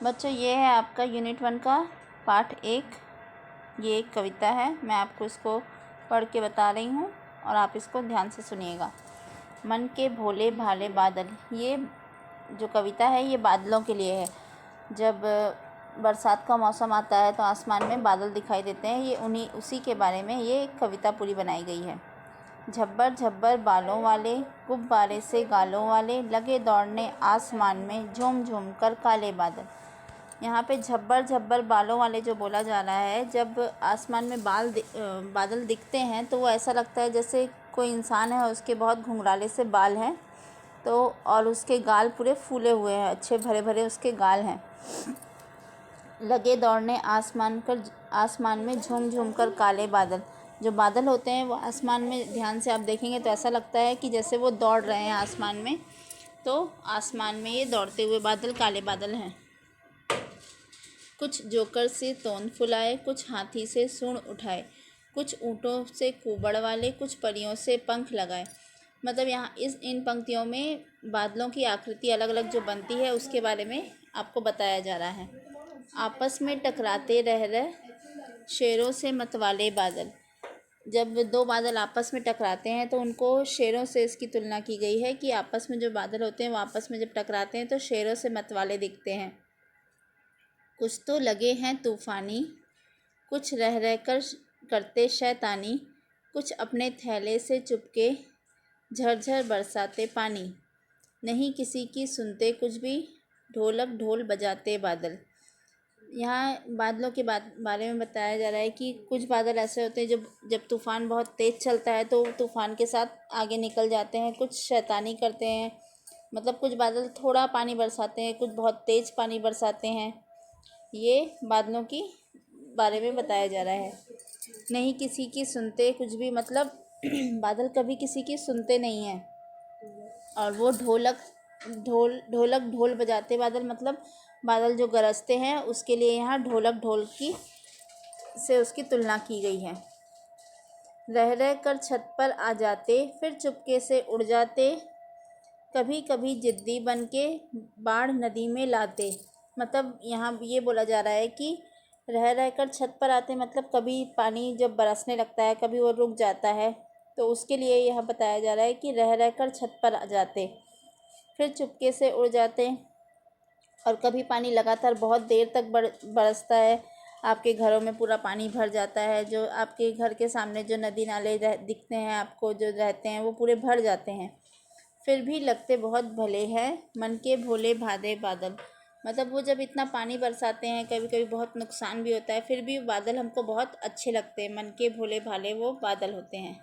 बच्चों, ये है आपका यूनिट 1 का पार्ट 1। ये एक कविता है, मैं आपको इसको पढ़ के बता रही हूँ और आप इसको ध्यान से सुनिएगा। मन के भोले भाले बादल। ये जो कविता है ये बादलों के लिए है। जब बरसात का मौसम आता है तो आसमान में बादल दिखाई देते हैं। ये उसी के बारे में ये कविता पूरी बनाई गई है। झब्बर झब्बर बालों वाले, गुब्बारे से गालों वाले, लगे दौड़ने आसमान में झूम झूम कर काले बादल। यहाँ पे झब्बर झब्बर बालों वाले जो बोला जा रहा है, जब आसमान में बादल दिखते हैं तो वो ऐसा लगता है जैसे कोई इंसान है, उसके बहुत घुंघराले से बाल हैं तो और उसके गाल पूरे फूले हुए हैं, अच्छे भरे भरे उसके गाल हैं। लगे दौड़ने आसमान में झूम झूम कर काले बादल। जो बादल होते हैं वो आसमान में ध्यान से आप देखेंगे तो ऐसा लगता है कि जैसे वो दौड़ रहे हैं आसमान में। तो आसमान में ये दौड़ते हुए बादल काले बादल हैं। कुछ जोकर से तोंद फुलाए, कुछ हाथी से सूंड उठाए, कुछ ऊँटों से कुबड़ वाले, कुछ परियों से पंख लगाए। मतलब यहाँ इन पंक्तियों में बादलों की आकृति अलग अलग जो बनती है उसके बारे में आपको बताया जा रहा है। आपस में टकराते रह शेरों से मतवाले बादल। जब दो बादल आपस में टकराते हैं तो उनको शेरों से इसकी तुलना की गई है कि आपस में जो बादल होते हैं वो आपस में जब टकराते हैं तो शेरों से मतवाले दिखते हैं। कुछ तो लगे हैं तूफ़ानी, कुछ रह रह कर करते शैतानी, कुछ अपने थैले से चुपके झरझर बरसाते पानी। नहीं किसी की सुनते कुछ भी, ढोलक ढोल बजाते बादल। यहाँ बादलों के बारे में बताया जा रहा है कि कुछ बादल ऐसे होते हैं जब तूफ़ान बहुत तेज़ चलता है तो तूफ़ान के साथ आगे निकल जाते हैं। कुछ शैतानी करते हैं, मतलब कुछ बादल थोड़ा पानी बरसाते हैं, कुछ बहुत तेज़ पानी बरसाते हैं। ये बादलों की बारे में बताया जा रहा है। नहीं किसी की सुनते कुछ भी, मतलब बादल कभी किसी की सुनते नहीं हैं। और वो ढोलक ढोल बजाते बादल, मतलब बादल जो गरजते हैं उसके लिए यहाँ ढोलक ढोल से उसकी तुलना की गई है। रह रह कर छत पर आ जाते, फिर चुपके से उड़ जाते, कभी कभी जिद्दी बन के बाढ़ नदी में लाते। मतलब यहाँ ये बोला जा रहा है कि रह रह कर छत पर आते, मतलब कभी पानी जब बरसने लगता है कभी वो रुक जाता है तो उसके लिए यह बताया जा रहा है कि रह रह कर छत पर आ जाते, फिर चुपके से उड़ जाते, और कभी पानी लगातार बहुत देर तक बरसता है, आपके घरों में पूरा पानी भर जाता है। जो आपके घर के सामने जो नदी नाले दिखते हैं आपको जो रहते हैं वो पूरे भर जाते हैं। फिर भी लगते बहुत भले हैं मन के भोले भाले बादल। मतलब वो जब इतना पानी बरसाते हैं कभी कभी बहुत नुकसान भी होता है, फिर भी बादल हमको बहुत अच्छे लगते हैं। मन के भोले भाले वो बादल होते हैं।